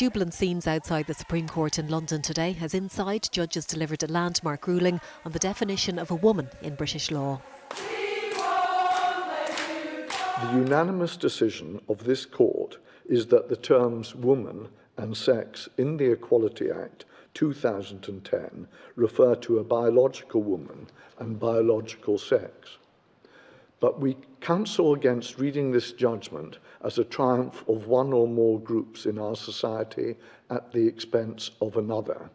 Jubilant scenes outside the Supreme Court in London today as inside judges delivered a landmark ruling on the definition of a woman in British law. The unanimous decision of this court is that the terms woman and sex in the Equality Act 2010 refer to a biological woman and biological sex. But we counsel against reading this judgment as a triumph of one or more groups in our society at the expense of another.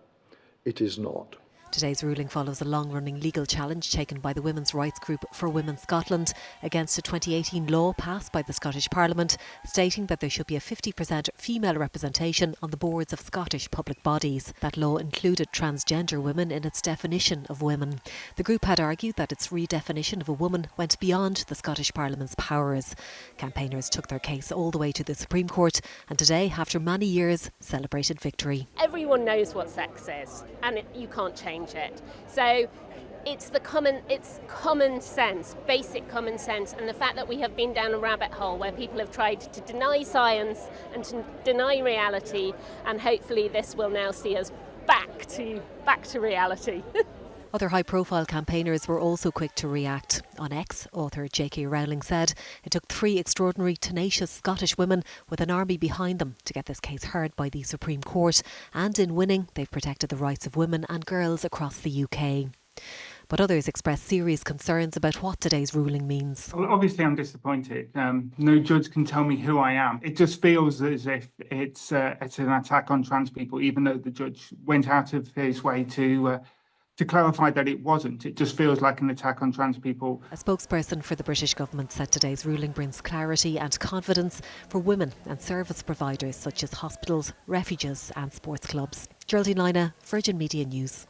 It is not. Today's ruling follows a long-running legal challenge taken by the women's rights group For Women Scotland against a 2018 law passed by the Scottish Parliament stating that there should be a 50% female representation on the boards of Scottish public bodies. That law included transgender women in its definition of women. The group had argued that its redefinition of a woman went beyond the Scottish Parliament's powers. Campaigners took their case all the way to the Supreme Court and today, after many years, celebrated victory. Everyone knows what sex is and you can't change it. So it's common sense, basic common sense, and the fact that we have been down a rabbit hole where people have tried to deny science and to deny reality, and hopefully this will now see us back to reality. Other high-profile campaigners were also quick to react. On X, author J.K. Rowling said it took 3 extraordinary, tenacious Scottish women with an army behind them to get this case heard by the Supreme Court, and in winning, they've protected the rights of women and girls across the UK. But others expressed serious concerns about what today's ruling means. Well, obviously, I'm disappointed. No judge can tell me who I am. It just feels as if it's an attack on trans people, even though the judge went out of his way to clarify that it wasn't. It just feels like an attack on trans people. A spokesperson for the British government said today's ruling brings clarity and confidence for women and service providers such as hospitals, refuges and sports clubs. Geraldine Lina, Virgin Media News.